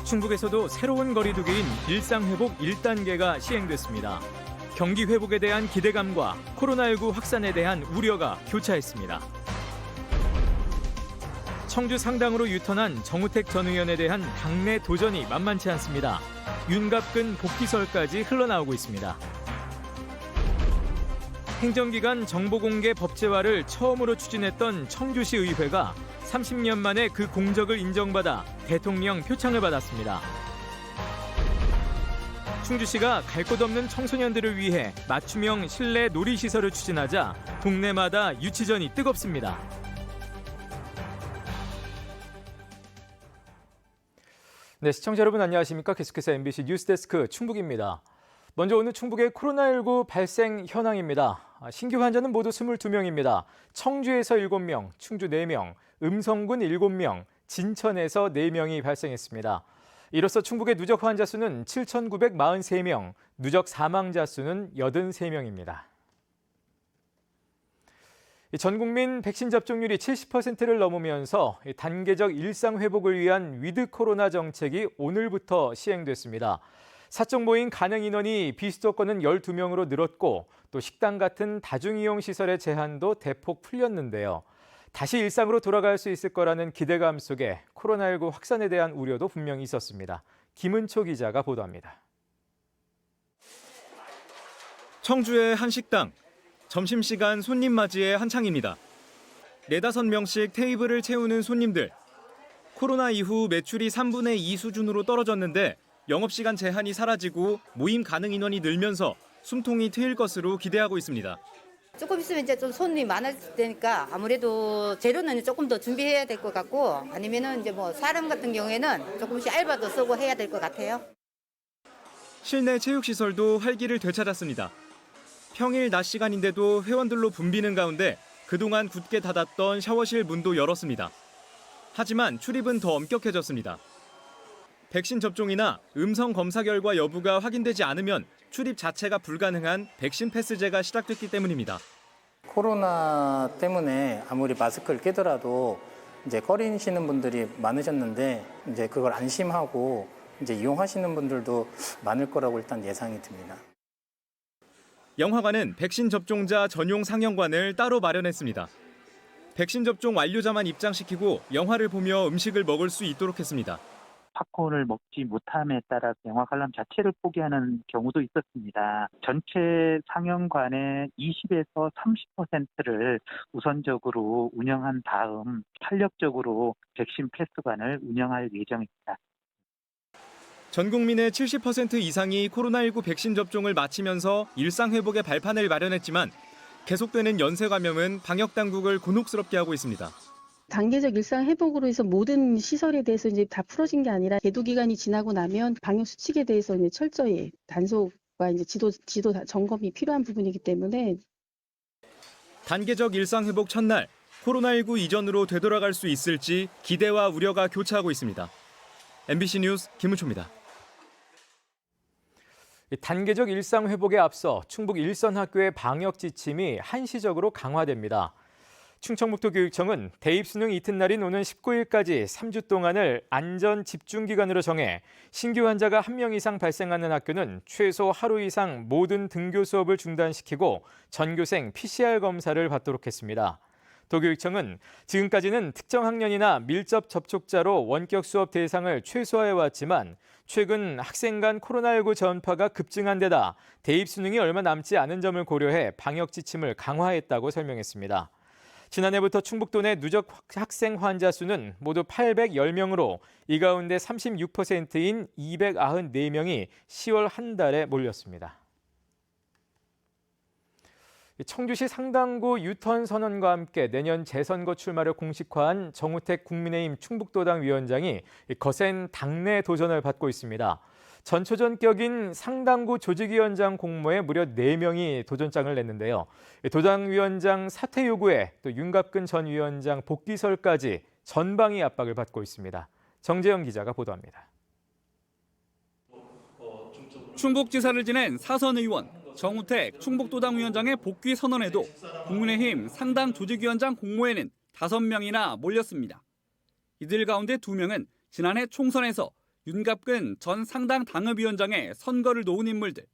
충북에서도 새로운 거리두기인 일상회복 1단계가 시행됐습니다. 경기 회복에 대한 기대감과 코로나19 확산에 대한 우려가 교차했습니다. 청주 상당으로 유턴한 정우택 전 의원에 대한 당내 도전이 만만치 않습니다. 윤갑근 복귀설까지 흘러나오고 있습니다. 행정기관 정보공개 법제화를 처음으로 추진했던 청주시 의회가 30년 만에 그 공적을 인정받아 대통령 표창을 받았습니다. 충주시가 갈 곳 없는 청소년들을 위해 맞춤형 실내 놀이시설을 추진하자 동네마다 유치전이 뜨겁습니다. 네, 시청자 여러분 안녕하십니까? 계속해서 MBC 뉴스데스크 충북입니다. 먼저 오늘 충북의 코로나19 발생 현황입니다. 신규 환자는 모두 22명입니다. 청주에서 7명, 충주 4명, 음성군 7명, 진천에서 4명이 발생했습니다. 이로써 충북의 누적 환자 수는 7,943명, 누적 사망자 수는 83명입니다. 전 국민 백신 접종률이 70%를 넘으면서 단계적 일상 회복을 위한 위드 코로나 정책이 오늘부터 시행됐습니다. 사적 모임 가능 인원이 비수도권은 12명으로 늘었고 또 식당 같은 다중이용 시설의 제한도 대폭 풀렸는데요. 다시 일상으로 돌아갈 수 있을 거라는 기대감 속에 코로나19 확산에 대한 우려도 분명히 있었습니다. 김은초 기자가 보도합니다. 청주의 한 식당. 점심시간 손님 맞이에 한창입니다. 4-5명씩 테이블을 채우는 손님들. 코로나 이후 매출이 3분의 2 수준으로 떨어졌는데 영업시간 제한이 사라지고 모임 가능 인원이 늘면서 숨통이 트일 것으로 기대하고 있습니다. 조금 있으면 이제 좀 손님이 많아질 테니까 아무래도 재료는 조금 더 준비해야 될 것 같고 아니면은 이제 뭐 사람 같은 경우에는 조금씩 알바도 쓰고 해야 될 것 같아요. 실내 체육시설도 활기를 되찾았습니다. 평일 낮 시간인데도 회원들로 붐비는 가운데 그동안 굳게 닫았던 샤워실 문도 열었습니다. 하지만 출입은 더 엄격해졌습니다. 백신 접종이나 음성 검사 결과 여부가 확인되지 않으면 출입 자체가 불가능한 백신 패스제가 시작됐기 때문입니다. 코로나 때문에 아무리 마스크를 끼더라도 이제 꺼리시는 분들이 많으셨는데 이제 그걸 안심하고 이제 이용하시는 분들도 많을 거라고 일단 예상이 듭니다. 영화관은 백신 접종자 전용 상영관을 따로 마련했습니다. 백신 접종 완료자만 입장시키고 영화를 보며 음식을 먹을 수 있도록 했습니다. 팝콘을 먹지 못함에 따라 영화 관람 자체를 포기하는 경우도 있었습니다. 전체 상영관의 20에서 30%를 우선적으로 운영한 다음 탄력적으로 백신 패스관을 운영할 예정입니다. 전 국민의 70% 이상이 코로나19 백신 접종을 마치면서 일상 회복의 발판을 마련했지만 계속되는 연쇄 감염은 방역 당국을 곤혹스럽게 하고 있습니다. 단계적 일상 회복으로 해서 모든 시설에 대해서 이제 다 풀어진 게 아니라 계도 기간이 지나고 나면 방역 수칙에 대해서 이제 철저히 단속과 이제 지도 점검이 필요한 부분이기 때문에 단계적 일상 회복 첫날 코로나19 이전으로 되돌아갈 수 있을지 기대와 우려가 교차하고 있습니다. MBC 뉴스 김은초입니다. 단계적 일상 회복에 앞서 충북 일선학교의 방역 지침이 한시적으로 강화됩니다. 충청북도교육청은 대입수능 이튿날인 오는 19일까지 3주 동안을 안전 집중 기간으로 정해 신규 환자가 1명 이상 발생하는 학교는 최소 하루 이상 모든 등교 수업을 중단시키고 전교생 PCR 검사를 받도록 했습니다. 도교육청은 지금까지는 특정 학년이나 밀접 접촉자로 원격 수업 대상을 최소화해왔지만 최근 학생 간 코로나19 전파가 급증한 데다 대입수능이 얼마 남지 않은 점을 고려해 방역 지침을 강화했다고 설명했습니다. 지난해부터 충북도 내 누적 학생 환자 수는 모두 810명으로 이 가운데 36%인 294명이 10월 한 달에 몰렸습니다. 청주시 상당구 유턴 선언과 함께 내년 재선거 출마를 공식화한 정우택 국민의힘 충북도당 위원장이 거센 당내 도전을 받고 있습니다. 전초전격인 상당구 조직위원장 공모에 무려 4명이 도전장을 냈는데요. 도당 위원장 사퇴 요구에 또 윤갑근 전 위원장 복귀설까지 전방위 압박을 받고 있습니다. 정재영 기자가 보도합니다. 충북지사를 지낸 사선 의원 정우택 충북도당 위원장의 복귀 선언에도 국민의힘 상당 조직위원장 공모에는 5명이나 몰렸습니다. 이들 가운데 2명은 지난해 총선에서 윤갑근 전 상당 당협위원장의 선거를 놓은 인물들.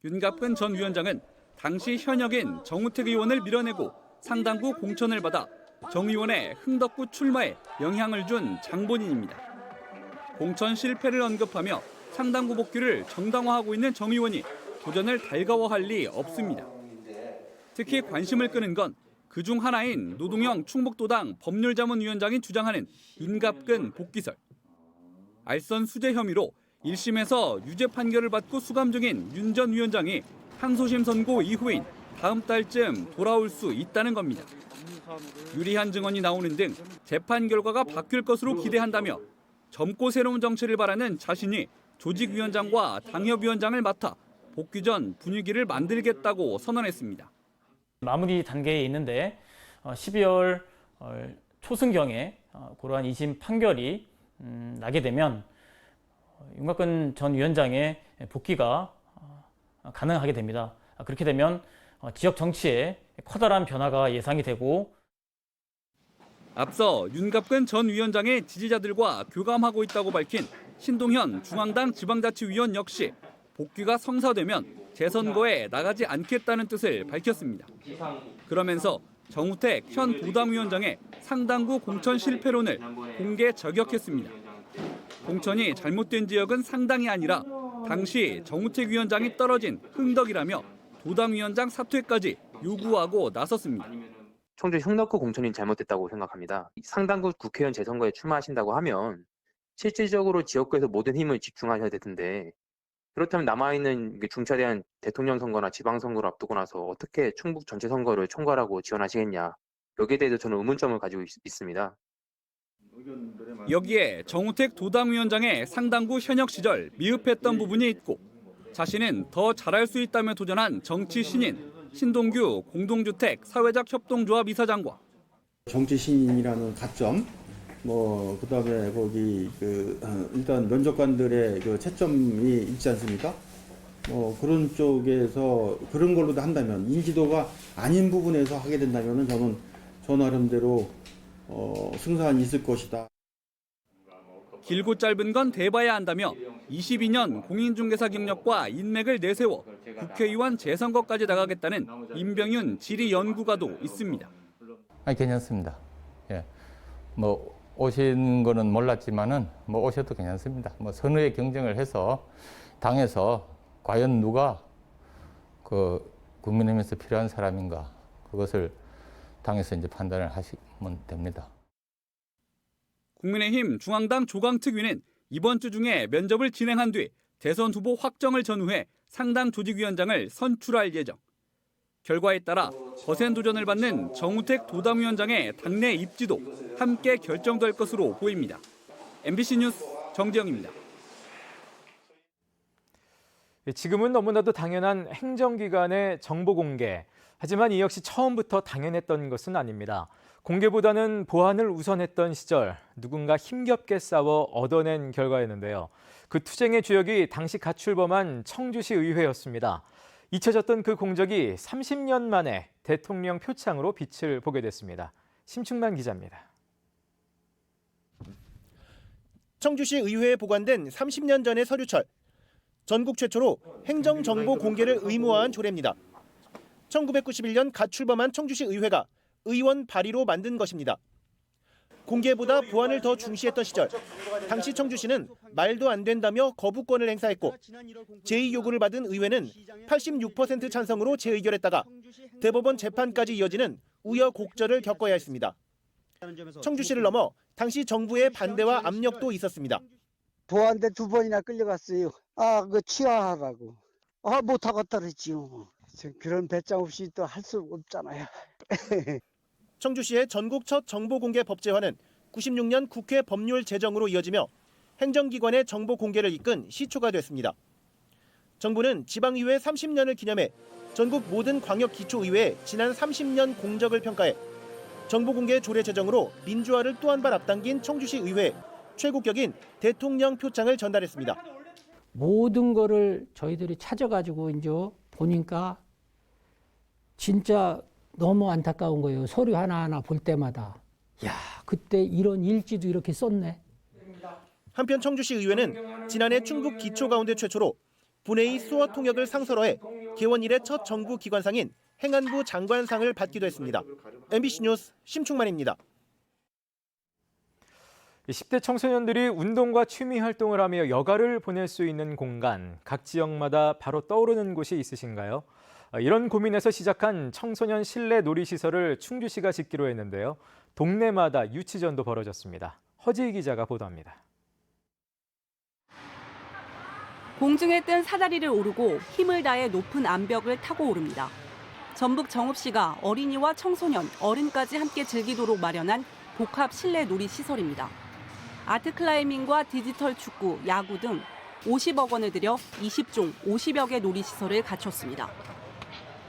윤갑근 전 위원장은 당시 현역인 정우택 의원을 밀어내고 상당구 공천을 받아 정 의원의 흥덕구 출마에 영향을 준 장본인입니다. 공천 실패를 언급하며 상당구 복귀를 정당화하고 있는 정 의원이 도전을 달가워할 리 없습니다. 특히 관심을 끄는 건 그중 하나인 노동형 충북도당 법률자문위원장이 주장하는 윤갑근 복귀설. 알선 수재 혐의로 1심에서 유죄 판결을 받고 수감 중인 윤 전 위원장이 항소심 선고 이후인 다음 달쯤 돌아올 수 있다는 겁니다. 유리한 증언이 나오는 등 재판 결과가 바뀔 것으로 기대한다며 젊고 새로운 정치를 바라는 자신이 조직위원장과 당협위원장을 맡아 복귀 전 분위기를 만들겠다고 선언했습니다. 마무리 단계에 있는데 12월 초순경에 그러한 2심 판결이 나게 되면 윤곽근 전 위원장의 복귀가 가능하게 됩니다. 그렇게 되면 지역 정치에 커다란 변화가 예상이 되고 앞서 윤갑근 전 위원장의 지지자들과 교감하고 있다고 밝힌 신동현 중앙당 지방자치위원 역시 복귀가 성사되면 재선거에 나가지 않겠다는 뜻을 밝혔습니다. 그러면서 정우택 현 도당위원장의 상당구 공천 실패론을 공개 저격했습니다. 공천이 잘못된 지역은 상당이 아니라 당시 정우택 위원장이 떨어진 흥덕이라며 도당위원장 사퇴까지 요구하고 나섰습니다. 청주시 흥덕구 공천이 잘못됐다고 생각합니다. 상당구 국회의원 재선거에 출마하신다고 하면 실질적으로 지역구에서 모든 힘을 집중하셔야 될 텐데 그렇다면 남아있는 중차대한 대통령 선거나 지방선거를 앞두고 나서 어떻게 충북 전체 선거를 총괄하고 지원하시겠냐. 여기에 대해서 저는 의문점을 가지고 있습니다. 여기에 정우택 도당위원장의 상당구 현역 시절 미흡했던 부분이 있고 자신은 더 잘할 수 있다며 도전한 정치 신인 신동규 공동주택 사회적 협동조합 이사장과 정치 신인이라는 가점, 그다음에 거기 일단 면접관들의 그 채점이 있지 않습니까? 그런 쪽에서 그런 걸로도 한다면 인지도가 아닌 부분에서 하게 된다면은 저는 저 나름대로 승산이 있을 것이다. 길고 짧은 건 대봐야 한다며 22년 공인중개사 경력과 인맥을 내세워 국회의원 재선거까지 나가겠다는 임병윤 지리연구가도 있습니다. 괜찮습니다. 예. 오신 거는 몰랐지만은 오셔도 괜찮습니다. 선의의 경쟁을 해서 당에서 과연 누가 국민의힘에서 필요한 사람인가 그것을 당에서 이제 판단을 하시면 됩니다. 국민의힘 중앙당 조강특위는 이번 주 중에 면접을 진행한 뒤 대선 후보 확정을 전후해 상당 조직위원장을 선출할 예정. 결과에 따라 거센 도전을 받는 정우택 도당위원장의 당내 입지도 함께 결정될 것으로 보입니다. MBC 뉴스 정재영입니다. 지금은 너무나도 당연한 행정기관의 정보 공개. 하지만 이 역시 처음부터 당연했던 것은 아닙니다. 공개보다는 보안을 우선했던 시절 누군가 힘겹게 싸워 얻어낸 결과였는데요. 그 투쟁의 주역이 당시 갓 출범한 청주시 의회였습니다. 잊혀졌던 그 공적이 30년 만에 대통령 표창으로 빛을 보게 됐습니다. 심충만 기자입니다. 청주시 의회에 보관된 30년 전의 서류철. 전국 최초로 행정정보 공개를 의무화한 조례입니다. 1991년 갓 출범한 청주시 의회가 의원 발의로 만든 것입니다. 공개보다 보안을 더 중시했던 시절, 당시 청주시는 말도 안 된다며 거부권을 행사했고 제의 요구를 받은 의회는 86% 찬성으로 재의결했다가 대법원 재판까지 이어지는 우여곡절을 겪어야 했습니다. 청주시를 넘어 당시 정부의 반대와 압력도 있었습니다. 보안대 2번이나 끌려갔어요. 그 취하하라고. 못하겠다 그랬지요. 그런 배짱 없이 또 할 수 없잖아요. 청주시의 전국 첫 정보공개 법제화는 96년 국회 법률 제정으로 이어지며 행정기관의 정보 공개를 이끈 시초가 됐습니다. 정부는 지방의회 30년을 기념해 전국 모든 광역기초의회의 지난 30년 공적을 평가해 정보공개 조례 제정으로 민주화를 또 한 발 앞당긴 청주시 의회 최고격인 대통령 표창을 전달했습니다. 모든 거를 저희들이 찾아가지고 이제 보니까 진짜 너무 안타까운 거예요. 서류 하나하나 볼 때마다. 야, 그때 이런 일지도 이렇게 썼네. 한편 청주시 의회는 지난해 충북 기초가운데 최초로 분회의 수어 통역을 상설화해 개원 이래 첫 정부 기관상인 행안부 장관상을 받기도 했습니다. MBC 뉴스 심충만입니다. 10대 청소년들이 운동과 취미 활동을 하며 여가를 보낼 수 있는 공간, 각 지역마다 바로 떠오르는 곳이 있으신가요? 이런 고민에서 시작한 청소년 실내 놀이시설을 충주시가 짓기로 했는데요. 동네마다 유치전도 벌어졌습니다. 허지희 기자가 보도합니다. 공중에 뜬 사다리를 오르고 힘을 다해 높은 암벽을 타고 오릅니다. 전북 정읍시가 어린이와 청소년, 어른까지 함께 즐기도록 마련한 복합 실내 놀이시설입니다. 아트클라이밍과 디지털 축구, 야구 등 50억 원을 들여 20종 50여 개 놀이시설을 갖췄습니다.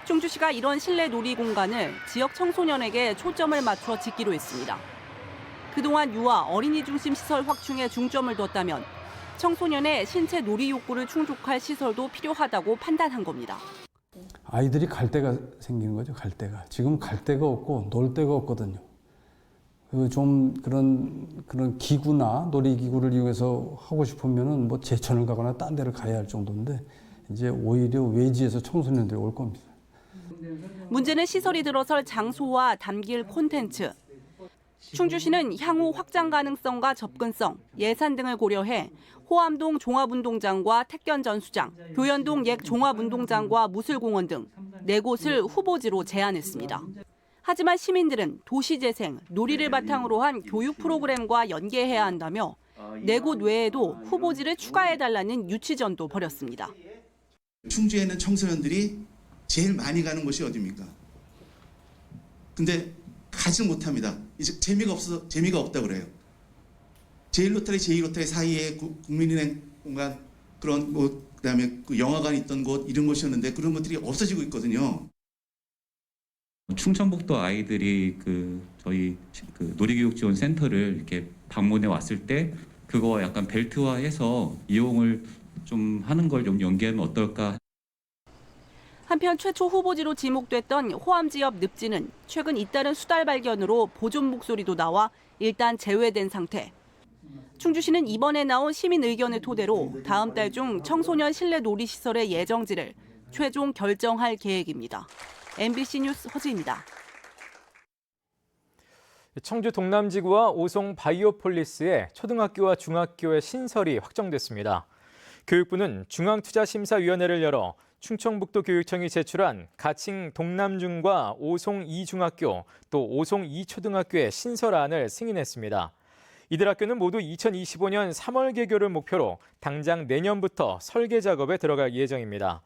충주시가 이런 실내 놀이 공간을 지역 청소년에게 초점을 맞춰 짓기로 했습니다. 그동안 유아, 어린이 중심 시설 확충에 중점을 뒀다면 청소년의 신체 놀이 욕구를 충족할 시설도 필요하다고 판단한 겁니다. 아이들이 갈 데가 생기는 거죠, 갈 데가. 지금 갈 데가 없고 놀 데가 없거든요. 좀 그런 기구나 놀이기구를 이용해서 하고 싶으면은 뭐 제천을 가거나 딴 데를 가야 할 정도인데 이제 오히려 외지에서 청소년들이 올 겁니다. 문제는 시설이 들어설 장소와 담길 콘텐츠. 충주시는 향후 확장 가능성과 접근성, 예산 등을 고려해 호암동 종합운동장과 택견전수장, 교연동 옛 종합운동장과 무술공원 등 4곳을 후보지로 제안했습니다. 하지만 시민들은 도시재생, 놀이를 바탕으로 한 교육 프로그램과 연계해야 한다며 4곳 외에도 후보지를 추가해달라는 유치전도 벌였습니다. 충주에는 청소년들이 제일 많이 가는 곳이 어디입니까? 근데 가지 못합니다. 이제 재미가 없다고 그래요. 제1로타리, 제2로타리 사이에 국민은행 공간, 그런 그다음에 그 영화관 있던 곳 이런 곳이었는데 그런 것들이 없어지고 있거든요. 충청북도 아이들이 저희 놀이교육지원센터를 이렇게 방문해 왔을 때 그거와 약간 벨트화해서 이용을 좀 하는 걸 좀 연계하면 어떨까. 한편 최초 후보지로 지목됐던 호암 지역 늪지는 최근 잇따른 수달 발견으로 보존 목소리도 나와 일단 제외된 상태. 충주시는 이번에 나온 시민 의견을 토대로 다음 달 중 청소년 실내 놀이시설의 예정지를 최종 결정할 계획입니다. MBC 뉴스 허지입니다. 청주 동남지구와 오송 바이오폴리스에 초등학교와 중학교의 신설이 확정됐습니다. 교육부는 중앙투자심사위원회를 열어 충청북도 교육청이 제출한 가칭 동남중과 오송 2중학교 또 오송 2초등학교의 신설안을 승인했습니다. 이들 학교는 모두 2025년 3월 개교를 목표로 당장 내년부터 설계 작업에 들어갈 예정입니다.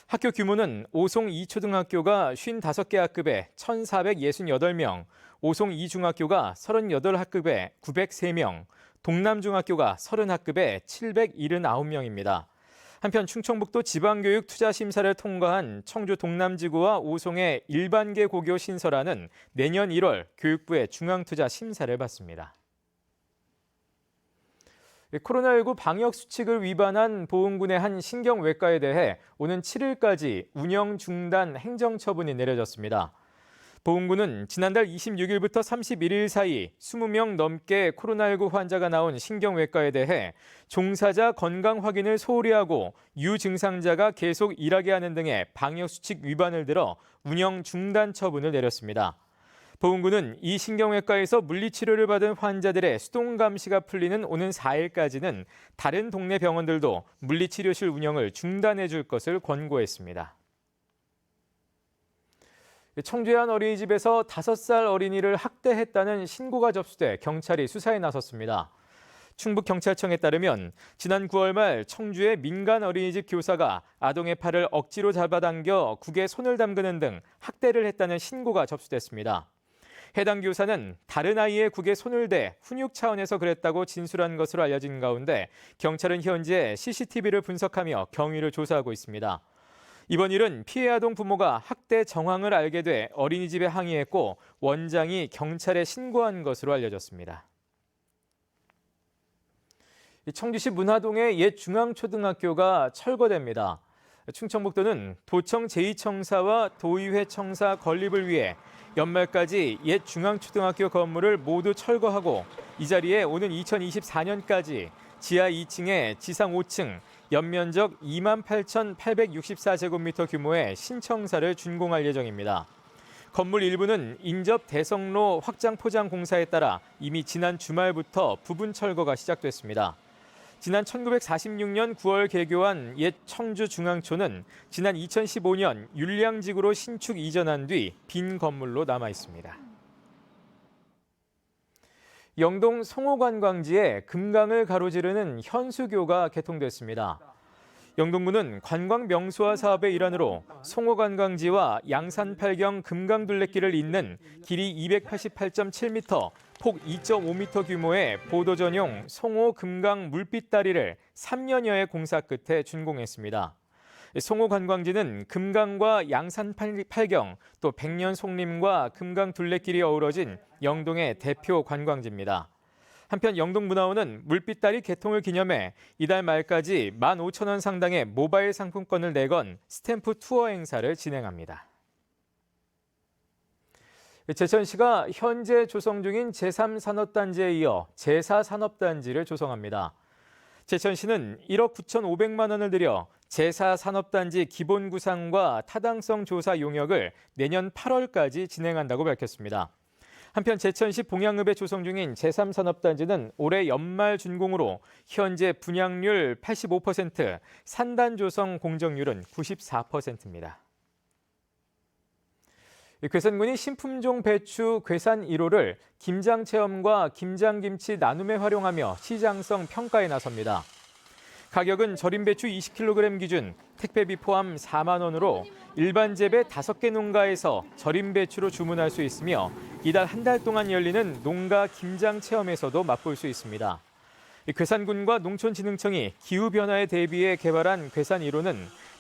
학교 규모는 오송 2초등학교가 55개 학급에 1,468명, 오송 2중학교가 38학급에 903명, 동남중학교가 30학급에 779명입니다. 한편 충청북도 지방교육투자심사를 통과한 청주 동남지구와 오송의 일반계 고교 신설안은 내년 1월 교육부의 중앙투자심사를 받습니다. 코로나19 방역수칙을 위반한 보은군의 한 신경외과에 대해 오는 7일까지 운영 중단 행정처분이 내려졌습니다. 보은군은 지난달 26일부터 31일 사이 20명 넘게 코로나19 환자가 나온 신경외과에 대해 종사자 건강 확인을 소홀히 하고 유증상자가 계속 일하게 하는 등의 방역수칙 위반을 들어 운영 중단 처분을 내렸습니다. 보은군은 이 신경외과에서 물리치료를 받은 환자들의 수동감시가 풀리는 오는 4일까지는 다른 동네 병원들도 물리치료실 운영을 중단해 줄 것을 권고했습니다. 청주의 한 어린이집에서 5살 어린이를 학대했다는 신고가 접수돼 경찰이 수사에 나섰습니다. 충북경찰청에 따르면 지난 9월 말 청주의 민간 어린이집 교사가 아동의 팔을 억지로 잡아당겨 국에 손을 담그는 등 학대를 했다는 신고가 접수됐습니다. 해당 교사는 다른 아이의 국에 손을 대 훈육 차원에서 그랬다고 진술한 것으로 알려진 가운데 경찰은 현재 CCTV를 분석하며 경위를 조사하고 있습니다. 이번 일은 피해 아동 부모가 학대 정황을 알게 돼 어린이집에 항의했고 원장이 경찰에 신고한 것으로 알려졌습니다. 청주시 문화동의 옛 중앙초등학교가 철거됩니다. 충청북도는 도청 제2청사와 도의회 청사 건립을 위해 연말까지 옛 중앙초등학교 건물을 모두 철거하고 이 자리에 오는 2024년까지 지하 2층에 지상 5층, 연면적 28,864제곱미터 규모의 신청사를 준공할 예정입니다. 건물 일부는 인접 대성로 확장 포장 공사에 따라 이미 지난 주말부터 부분 철거가 시작됐습니다. 지난 1946년 9월 개교한 옛 청주중앙초는 지난 2015년 율량지구로 신축 이전한 뒤 빈 건물로 남아 있습니다. 영동 송호관광지에 금강을 가로지르는 현수교가 개통됐습니다. 영동구는 관광 명소화 사업의 일환으로 송호관광지와 양산팔경 금강둘레길을 잇는 길이 288.7m, 폭 2.5m 규모의 보도 전용 송호 금강 물빛다리를 3년여의 공사 끝에 준공했습니다. 송호관광지는 금강과 양산팔경, 또 백년 송림과 금강둘레길이 어우러진 영동의 대표 관광지입니다. 한편 영동문화원은 물빛다리 개통을 기념해 이달 말까지 15,000원 상당의 모바일 상품권을 내건 스탬프 투어 행사를 진행합니다. 제천시가 현재 조성 중인 제3산업단지에 이어 제4산업단지를 조성합니다. 제천시는 1억 9,500만 원을 들여 제4산업단지 기본 구상과 타당성 조사 용역을 내년 8월까지 진행한다고 밝혔습니다. 한편 제천시 봉양읍에 조성 중인 제3산업단지는 올해 연말 준공으로 현재 분양률 85%, 산단 조성 공정률은 94%입니다. 괴산군이 신품종 배추 괴산 1호를 김장 체험과 김장김치 나눔에 활용하며 시장성 평가에 나섭니다. 가격은 절임 배추 20kg 기준 택배비 포함 4만 원으로 일반 재배 5개 농가에서 절임 배추로 주문할 수 있으며 이달 한 달 동안 열리는 농가 김장 체험에서도 맛볼 수 있습니다. 괴산군과 농촌진흥청이 기후변화에 대비해 개발한 괴산 1호는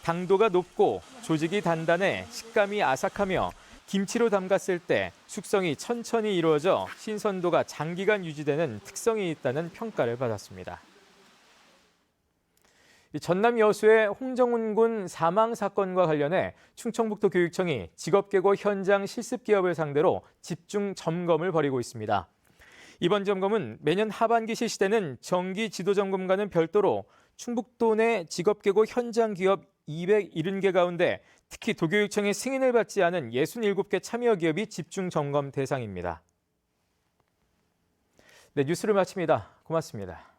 당도가 높고 조직이 단단해 식감이 아삭하며 김치로 담갔을 때 숙성이 천천히 이루어져 신선도가 장기간 유지되는 특성이 있다는 평가를 받았습니다. 전남 여수의 홍정훈 군 사망 사건과 관련해 충청북도 교육청이 직업계고 현장 실습기업을 상대로 집중 점검을 벌이고 있습니다. 이번 점검은 매년 하반기 실시되는 정기 지도점검과는 별도로 충북도 내 직업계고 현장 기업 270개 가운데 특히 도교육청의 승인을 받지 않은 67개 참여 기업이 집중 점검 대상입니다. 네, 뉴스를 마칩니다. 고맙습니다.